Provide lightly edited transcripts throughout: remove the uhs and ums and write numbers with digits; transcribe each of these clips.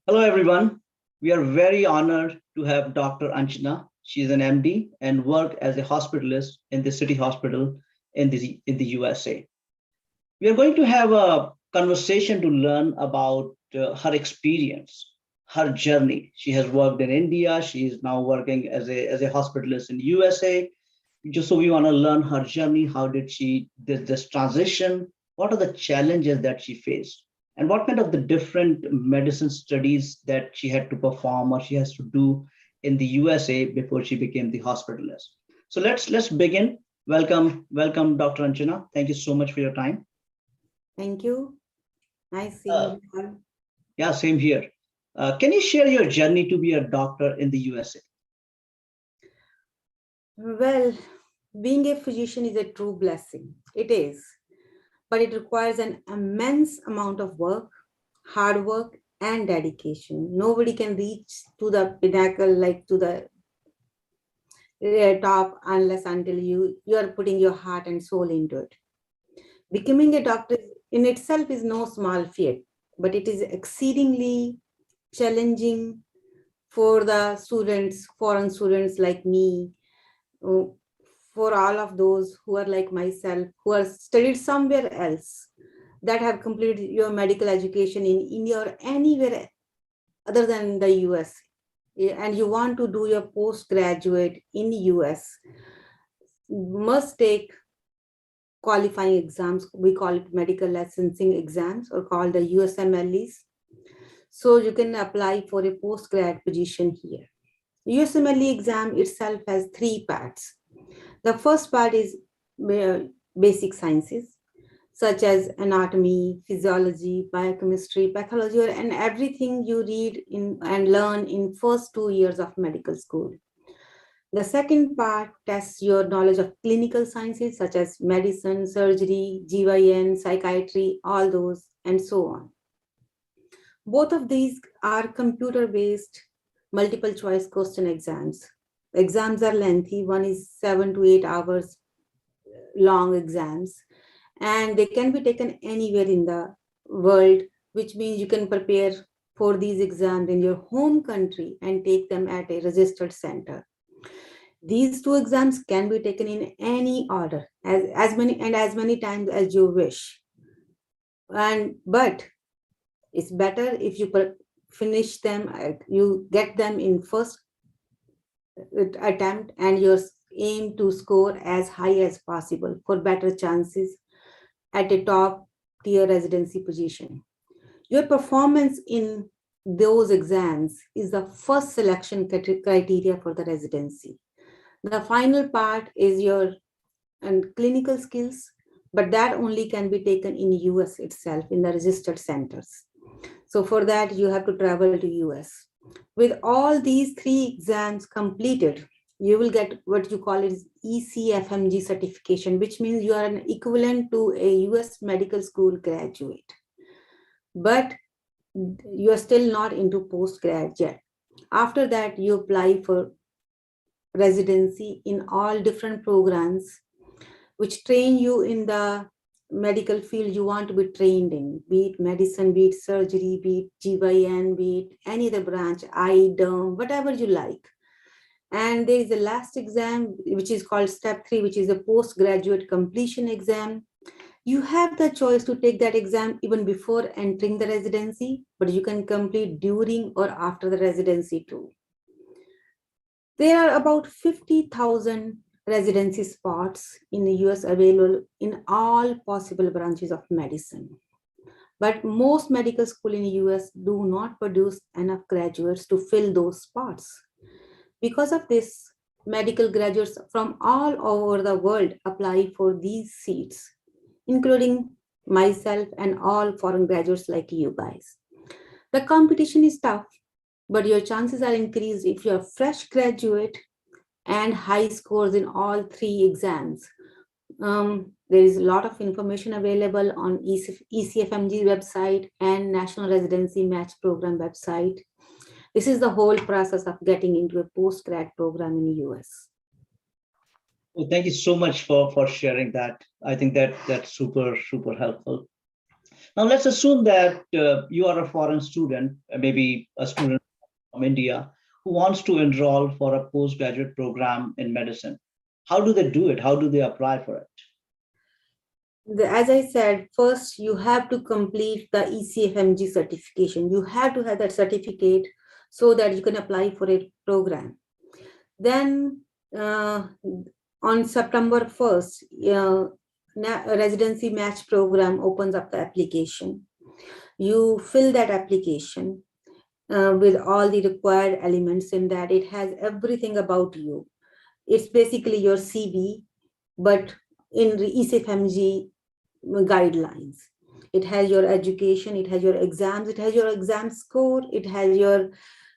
Hello, everyone. We are very honored to have Dr. Anjana. She is an MD and worked as a hospitalist in the city hospital in the USA. We are going to have a conversation to learn about her experience, her journey. She has worked in India. She is now working as a hospitalist in USA. Just so we want to learn her journey. How did she did this transition? What are the challenges that she faced? And what kind of the different medicine studies that she had to perform or she has to do in the USA before she became the hospitalist? So let's begin. Welcome, Dr. Anjana. Thank you so much for your time. Thank you. Nice seeing Uh, you all. yeah, same here. Can you share your journey to be a doctor in the USA? Well, being a physician is a true blessing. It is, but it requires an immense amount of work, hard work, and dedication. Nobody can reach to the pinnacle, like to the top, unless until you are putting your heart and soul into it. Becoming a doctor in itself is no small feat, but it is exceedingly challenging for the students, foreign students like me, uh, for all of those who are like myself, who are studied somewhere else, that have completed your medical education in India or anywhere other than the US, and you want to do your postgraduate in US, must take qualifying exams. We call it medical licensing exams or called the USMLEs. So you can apply for a postgrad position here. USMLE exam itself has three parts. The first part is uh, basic sciences, such as anatomy, physiology, biochemistry, pathology, and everything you read in and learn in first 2 years of medical school. The second part tests your knowledge of clinical sciences, such as medicine, surgery, GYN, psychiatry, all those, and so on. Both of these are computer-based multiple choice question exams. Exams are lengthy. One is 7 to 8 hours long exams, and they can be taken anywhere in the world, which means you can prepare for these exams in your home country and take them at a registered center. These two exams can be taken in any order, as many times as you wish. And but it's better if you finish them, you get them in first attempt, and you aim to score as high as possible for better chances at a top tier residency position. Your performance in those exams is the first selection criteria for the residency. The final part is your clinical skills, but that only can be taken in US itself in the registered centers. So for that, you have to travel to US. With all these three exams completed, you will get what you call is ECFMG certification, which means you are an equivalent to a US medical school graduate. But you are still not into postgrad yet. After that, you apply for residency in all different programs which train you in the medical field you want to be trained in, be it medicine, be it surgery, be it GYN, be it any other branch, eye, derm, whatever you like. And there is the last exam, which is called step 3, which is a postgraduate completion exam. You have the choice to take that exam even before entering the residency, but you can complete during or after the residency too. There are about 50,000 residency spots in the US available in all possible branches of medicine. But most medical schools in the US do not produce enough graduates to fill those spots. Because of this, medical graduates from all over the world apply for these seats, including myself and all foreign graduates like you guys. The competition is tough, but your chances are increased if you're a fresh graduate and high scores in all three exams. There is a lot of information available on ECFMG website and National Residency Match Program website. This is the whole process of getting into a postgrad program in the US. Well, thank you so much for sharing that. I think that's super helpful. Now, let's assume that you are a foreign student, maybe a student from India, who wants to enroll for a postgraduate program in medicine. How do they do it? How do they apply for it? As I said, first you have to complete the ECFMG certification. You have to have that certificate so that you can apply for a program. Then on September 1st, residency match program opens up the application. You fill that application with all the required elements in that. It has everything about you. It's basically your CV, but in the ECFMG guidelines. It has your education, it has your exams, it has your exam score, it has your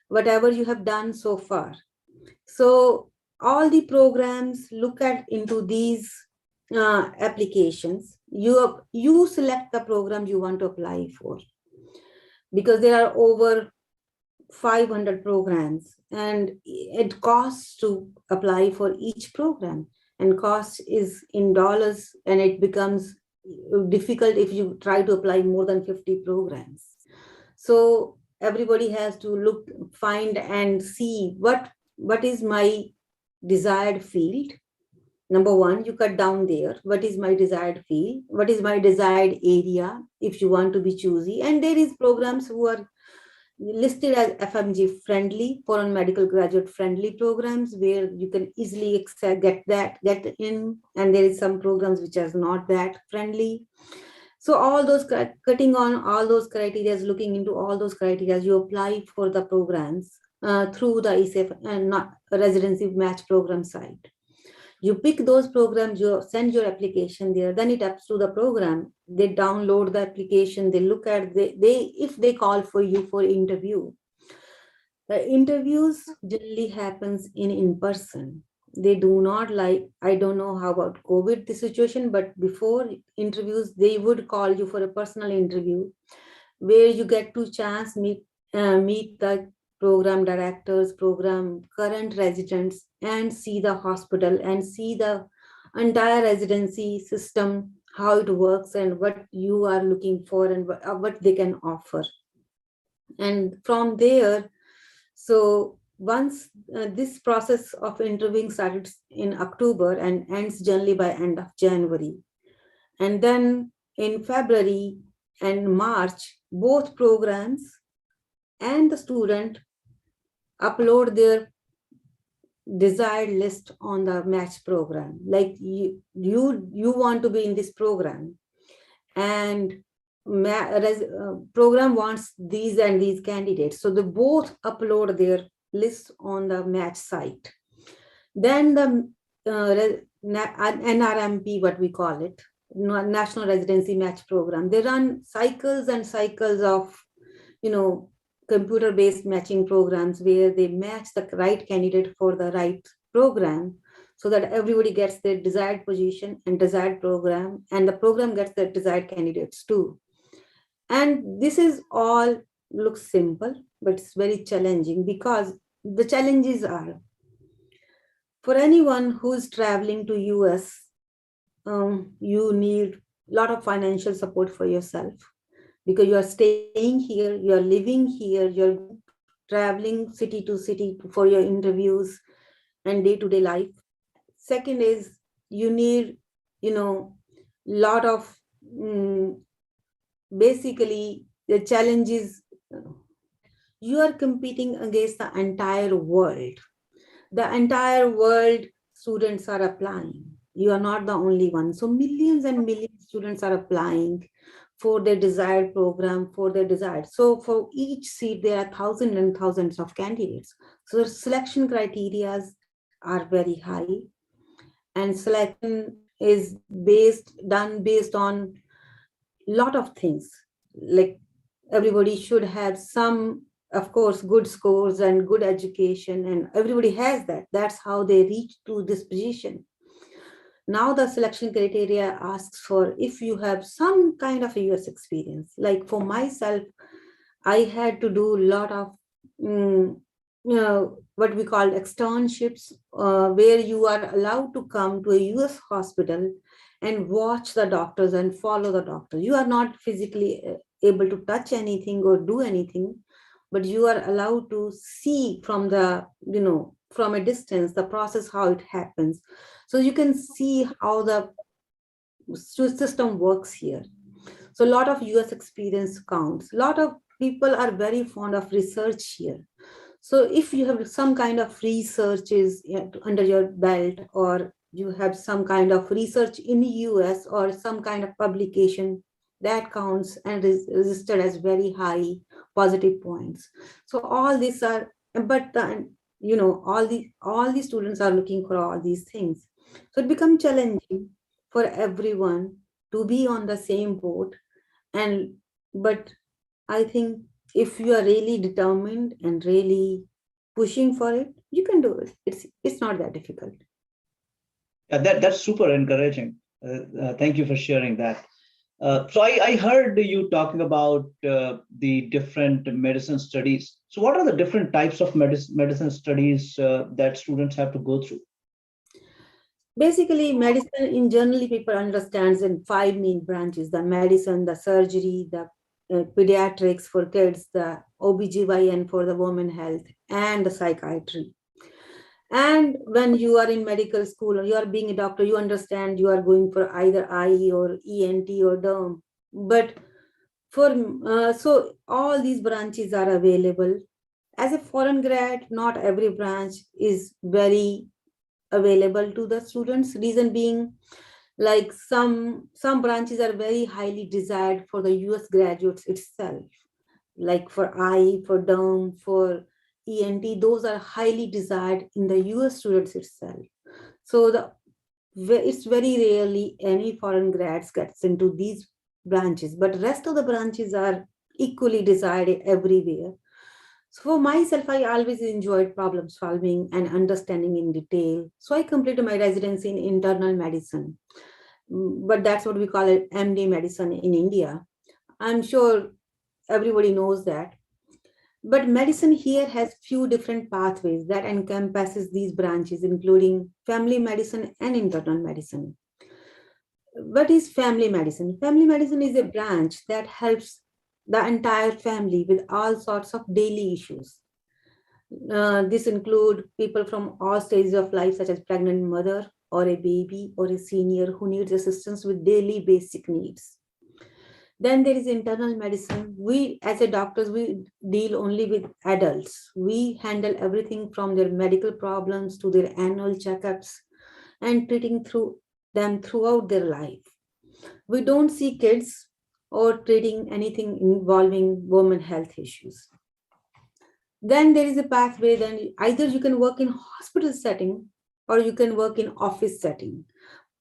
whatever you have done so far. So all the programs look at into these applications. You select the program you want to apply for, because there are over 500 programs and it costs to apply for each program, and cost is in dollars, and it becomes difficult if you try to apply more than 50 programs. So everybody has to look, find and see what is my desired field. Number one, you cut down there. What is my desired field? What is my desired area if you want to be choosy? And there is programs who are listed as FMG friendly, foreign medical graduate friendly programs, where you can easily get in, and there is some programs which are not that friendly. So all those cutting on all those criteria, looking into all those criteria, you apply for the programs through the ECF and not residency match program site. You pick those programs, you send your application there, then it ups to the program. They download the application, they look at if they call for you for interview. The interviews generally happens in person. They do not, like, I don't know how about COVID the situation, but before interviews they would call you for a personal interview where you get to chance meet the program directors, program current residents, and see the hospital and see the entire residency system, how it works and what you are looking for and what they can offer. And from there, so once this process of interviewing started in October and ends generally by end of January. And then in February and March, both programs and the student upload their desired list on the match program. Like you want to be in this program, and program wants these and these candidates. So they both upload their list on the match site. Then the NRMP, what we call it, National Residency Match Program, they run cycles and cycles of, computer-based matching programs where they match the right candidate for the right program, so that everybody gets their desired position and desired program, and the program gets their desired candidates too. And this is all looks simple, but it's very challenging, because the challenges are, for anyone who's traveling to US, you need a lot of financial support for yourself, because you are staying here, you are living here, you're traveling city to city for your interviews and day-to-day life. Second is you need, lot of basically the challenges. You are competing against the entire world. The entire world students are applying. You are not the only one. So millions and millions of students are applying for their desired program, for their desired. So for each seat, there are thousands and thousands of candidates. So the selection criteria are very high, and selection is done based on a lot of things. Like, everybody should have some, of course, good scores and good education, and everybody has that. That's how they reach to this position. Now the selection criteria asks for if you have some kind of a US experience. Like for myself, I had to do a lot of what we call externships, where you are allowed to come to a US hospital and watch the doctors and follow the doctor. You are not physically able to touch anything or do anything, but you are allowed to see from the, from a distance, the process, how it happens. So you can see how the system works here. So a lot of US experience counts. A lot of people are very fond of research here. So if you have some kind of researches under your belt, or you have some kind of research in the US or some kind of publication, that counts and is registered as very high positive points. So all these are, but all the students are looking for all these things. So it becomes challenging for everyone to be on the same boat. And but I think if you are really determined and really pushing for it, you can do it. It's not that difficult. Yeah, that's super encouraging. Thank you for sharing that. So I heard you talking about the different medicine studies. So what are the different types of medicine studies that students have to go through? Basically, medicine in generally people understands in five main branches: the medicine, the surgery, the pediatrics for kids, the OBGYN for the women health, and the psychiatry. And when you are in medical school or you are being a doctor, you understand you are going for either IE or ENT or derm. But for so all these branches are available. As a foreign grad, not every branch is very available to the students. Reason being, like some branches are very highly desired for the US graduates itself, like for eye, for derm, for ENT, those are highly desired in the US students itself. So it's very rarely any foreign grads gets into these branches, but rest of the branches are equally desired everywhere. So for myself, I always enjoyed problem solving and understanding in detail. So I completed my residency in internal medicine, but that's what we call it MD medicine in India. I'm sure everybody knows that. But medicine here has few different pathways that encompasses these branches, including family medicine and internal medicine. What is family medicine? Family medicine is a branch that helps the entire family with all sorts of daily issues. This include people from all stages of life, such as pregnant mother or a baby or a senior who needs assistance with daily basic needs. Then there is internal medicine. We, as a doctors, we deal only with adults. We handle everything from their medical problems to their annual checkups and treating through them throughout their life. We don't see kids or treating anything involving women health issues. Then there is a pathway, then either you can work in hospital setting or you can work in office setting.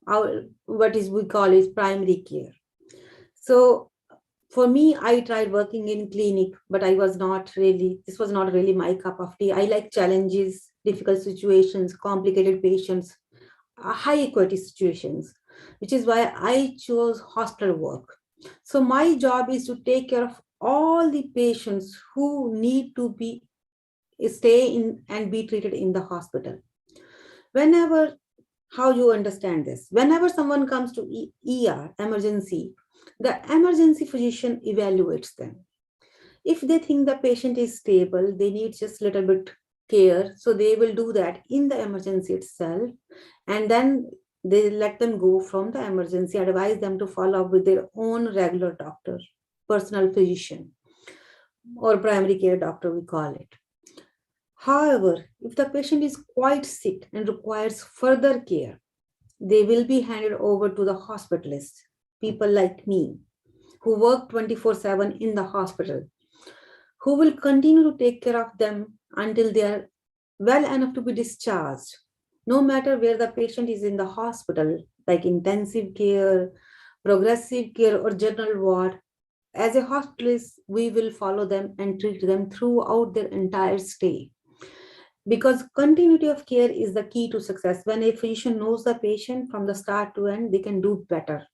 What is we call is primary care. So for me, I tried working in clinic, but this was not really my cup of tea. I like challenges, difficult situations, complicated patients, high equity situations, which is why I chose hospital work. So my job is to take care of all the patients who need to stay in and be treated in the hospital. Whenever, how you understand this? Whenever someone comes to ER, emergency, the emergency physician evaluates them. If they think the patient is stable, they need just a little bit care, so they will do that in the emergency itself, and then they let them go from the emergency, advise them to follow up with their own regular doctor, personal physician, or primary care doctor, we call it. However, if the patient is quite sick and requires further care, they will be handed over to the hospitalist, people like me, who work 24/7 in the hospital, who will continue to take care of them until they are well enough to be discharged, no matter where the patient is in the hospital, like intensive care, progressive care, or general ward. As a hospitalist, we will follow them and treat them throughout their entire stay. Because continuity of care is the key to success. When a physician knows the patient from the start to end, they can do better.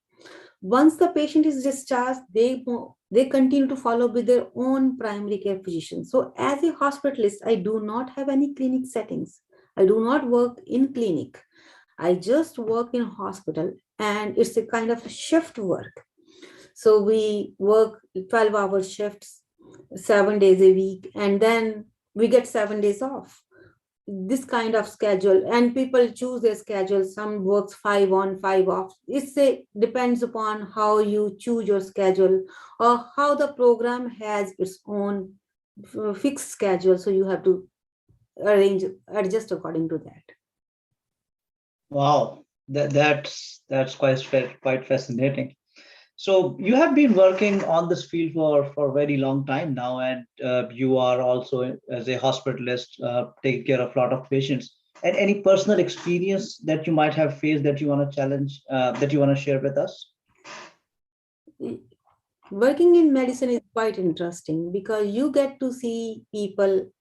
Once the patient is discharged, they continue to follow with their own primary care physician. So as a hospitalist, I do not have any clinic settings. I do not work in clinic. I just work in hospital and it's a kind of shift work. So we work 12-hour shifts, 7 days a week, and then we get 7 days off. This kind of schedule, and people choose their schedule. Some works 5 on 5 off. It's a depends upon how you choose your schedule, or how the program has its own fixed schedule. So you have to adjust according to that. Wow, that's quite fascinating. So you have been working on this field for a very long time now, and you are also as a hospitalist taking care of a lot of patients. And any personal experience that you might have faced that you want to challenge, that you want to share with us? Working in medicine is quite interesting because you get to see people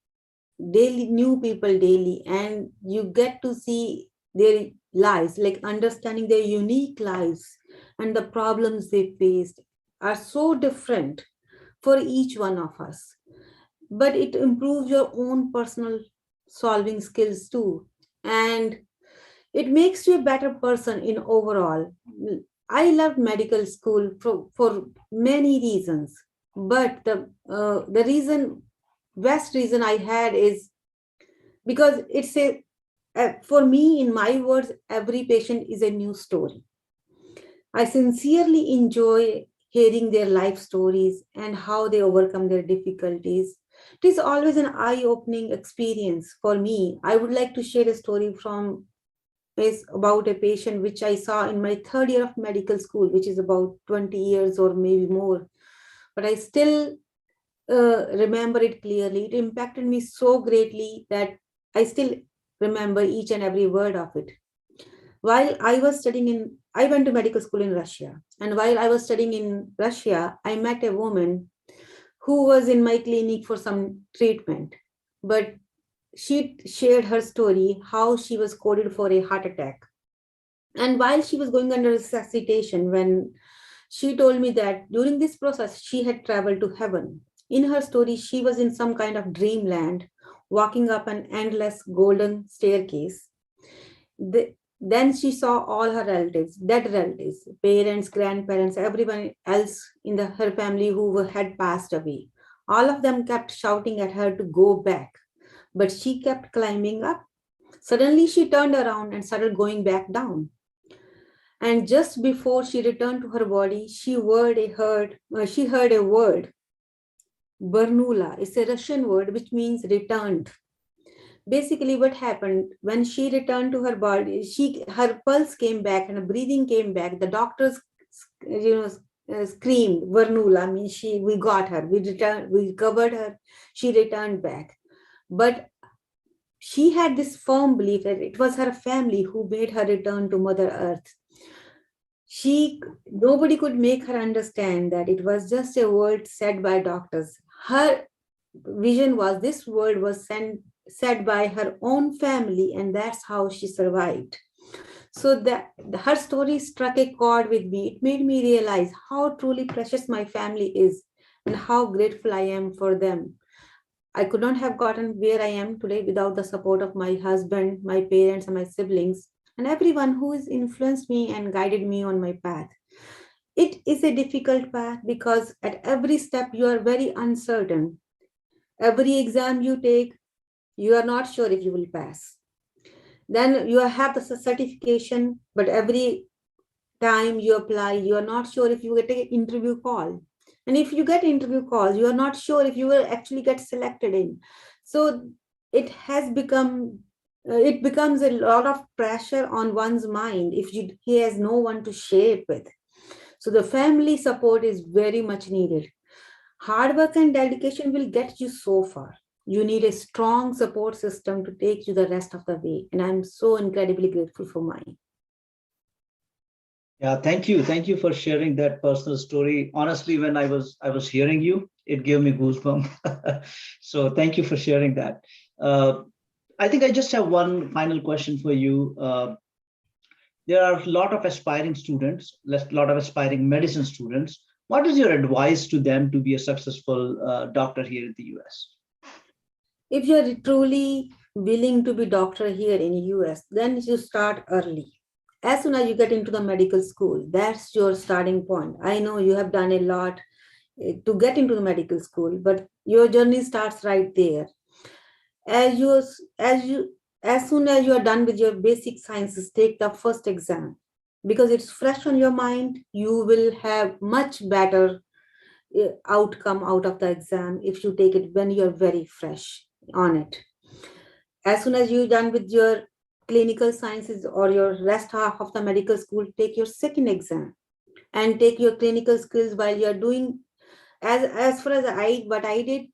daily, new people daily, and you get to see their lives, like understanding their unique lives, and the problems they faced are so different for each one of us. But it improves your own personal solving skills too, and it makes you a better person in overall. I loved medical school for many reasons, but the reason, best reason I had is because it's a for me, in my words, every patient is a new story. I sincerely enjoy hearing their life stories and how they overcome their difficulties. It is always an eye-opening experience for me. I would like to share a story from is about a patient which I saw in my third year of medical school, which is about 20 years or maybe more. But I still remember it clearly. It impacted me so greatly that I still remember each and every word of it. While I was studying in, I went to medical school in Russia. And while I was studying in Russia, I met a woman who was in my clinic for some treatment. But she shared her story, how she was coded for a heart attack. And while she was going under resuscitation, when she told me that during this process, she had traveled to heaven. In her story, she was in some kind of dreamland, walking up an endless golden staircase. Then she saw all her relatives, dead relatives, parents, grandparents, everyone else in her family who had passed away. All of them kept shouting at her to go back, but she kept climbing up. Suddenly, she turned around and started going back down. And just before she returned to her body, she heard a word, Bernula. It's a Russian word which means returned. Basically, what happened when she returned to her body, her pulse came back and her breathing came back. The doctors, screamed, Bernula means we got her, we recovered her, she returned back. But she had this firm belief that it was her family who made her return to Mother Earth. Nobody could make her understand that it was just a word said by doctors. Her vision was this word was said by her own family, and that's how she survived. So that her story struck a chord with me. It made me realize how truly precious my family is and how grateful I am for them. I could not have gotten where I am today without the support of my husband, my parents, and my siblings, and everyone who has influenced me and guided me on my path. It is a difficult path because at every step you are very uncertain. Every exam you take, you are not sure if you will pass. Then you have the certification, but every time you apply, you are not sure if you get an interview call. And if you get interview calls, you are not sure if you will actually get selected in. So it becomes a lot of pressure on one's mind if he has no one to share it with. So the family support is very much needed. Hard work and dedication will get you so far. You need a strong support system to take you the rest of the way. And I'm so incredibly grateful for mine. Yeah, thank you for sharing that personal story. Honestly, when I was hearing you, it gave me goosebumps. So thank you for sharing that. Uh, I think I just have one final question for you. There are a lot of aspiring students, a lot of aspiring medicine students. What is your advice to them to be a successful doctor here in the US? If you're truly willing to be doctor here in US, then you start early. as soon as you get into the medical school, that's your starting point. I know you have done a lot to get into the medical school, but your journey starts right there. As you as you as soon as you are done with your basic sciences, take the first exam because it's fresh on your mind. You will have much better outcome out of the exam if you take it when you're very fresh on it. As soon as you're done with your clinical sciences or your rest half of the medical school, take your second exam and take your clinical skills while you're doing. As far as what I did,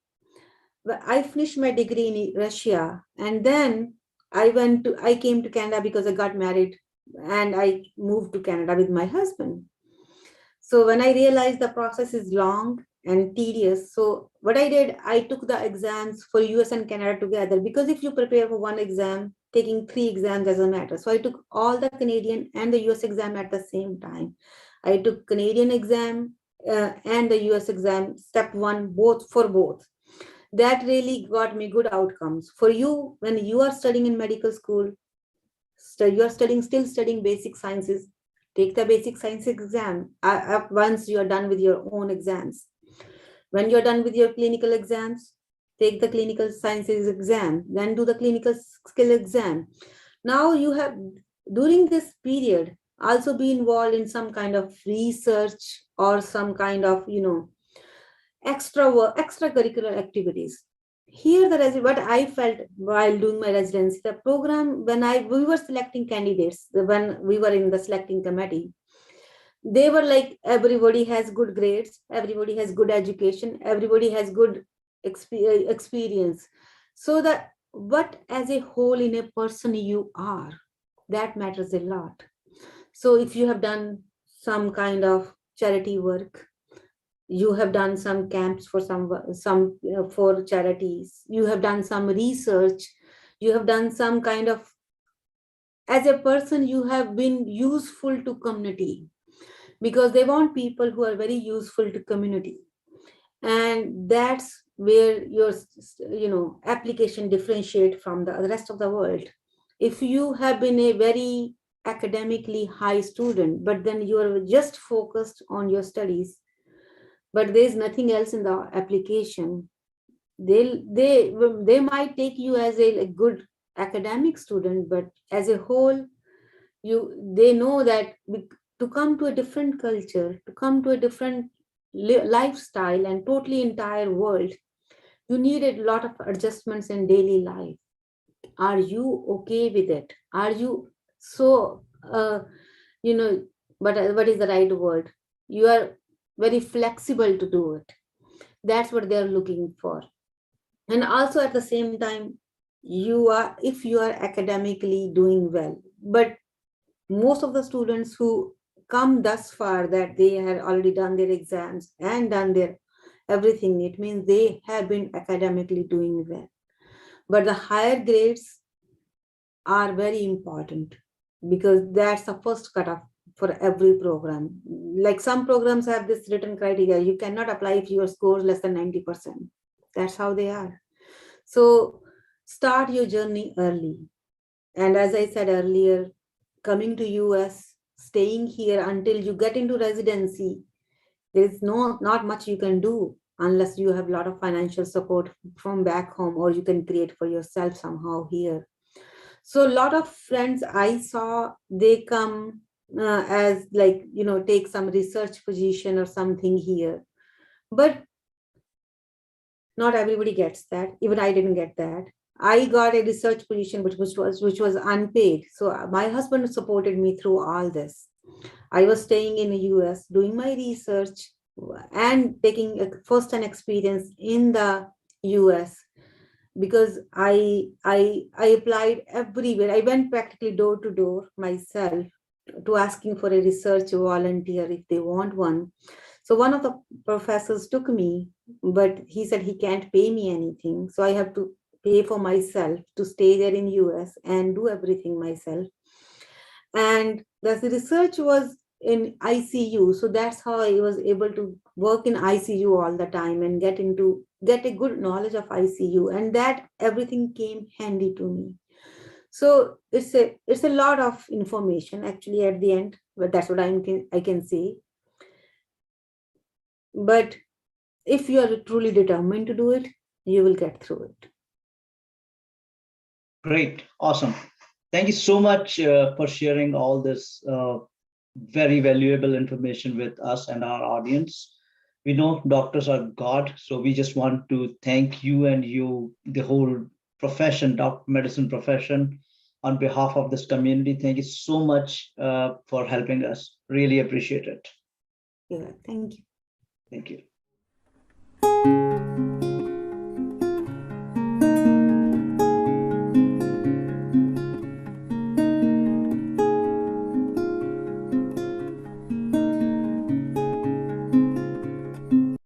I finished my degree in Russia, and then I came to Canada because I got married, and I moved to Canada with my husband. So when I realized the process is long and tedious, so what I did, I took the exams for US and Canada together, because if you prepare for one exam, taking three exams doesn't matter. So I took all the Canadian and the US exam at the same time. I took Canadian exam and the US exam, step one, both for both. That really got me good outcomes. For you, when you are studying in medical school, you are still studying basic sciences, take the basic science exam once you are done with your own exams. When you're done with your clinical exams, take the clinical sciences exam, then do the clinical skill exam. Now you have, during this period, also be involved in some kind of research or some kind of, extra work, extracurricular activities. Here, what I felt while doing my residency, the program, when we were selecting candidates, when we were in the selecting committee, they were like, everybody has good grades, everybody has good education, everybody has good experience. So that what as a whole in a person you are, that matters a lot. So if you have done some kind of charity work, you have done some camps for some for charities, you have done some research, you have done some kind of, as a person you have been useful to community, because they want people who are very useful to community. And that's where your application differentiate from the rest of the world. If you have been a very academically high student, but then you are just focused on your studies, but there's nothing else in the application, they might take you as a good academic student, but as a whole, they know that to come to a different culture, to come to a different lifestyle and totally entire world, you need a lot of adjustments in daily life. Are you okay with it? Are you so you know what is the right word, you are very flexible to do it? That's what they're looking for. And also at the same time, if you are academically doing well, but most of the students who come thus far that they had already done their exams and done their everything, it means they have been academically doing well. But the higher grades are very important, because that's the first cutoff for every program. Like some programs have this written criteria, you cannot apply if your score is less than 90%. That's how they are. So start your journey early. And as I said earlier, coming to US, staying here until you get into residency, there is not much you can do unless you have a lot of financial support from back home, or you can create for yourself somehow here. So a lot of friends I saw, they come as like, take some research position or something here. But not everybody gets that. Even I didn't get that. I got a research position which was unpaid. So my husband supported me through all this. I was staying in the US doing my research and taking a first-hand experience in the US, because I applied everywhere. I went practically door to door myself to asking for a research volunteer if they want one. So one of the professors took me, but he said he can't pay me anything. So I have to pay for myself to stay there in US and do everything myself. And the research was in ICU. So that's how I was able to work in ICU all the time and get a good knowledge of ICU. And that everything came handy to me. So it's a lot of information actually at the end, but that's what I can say. But if you are truly determined to do it, you will get through it. Great. Awesome. Thank you so much for sharing all this very valuable information with us and our audience. We know doctors are God, so we just want to thank you and the whole profession, doctor medicine profession, on behalf of this community. Thank you so much for helping us. Really appreciate it. Yeah, thank you. Thank you.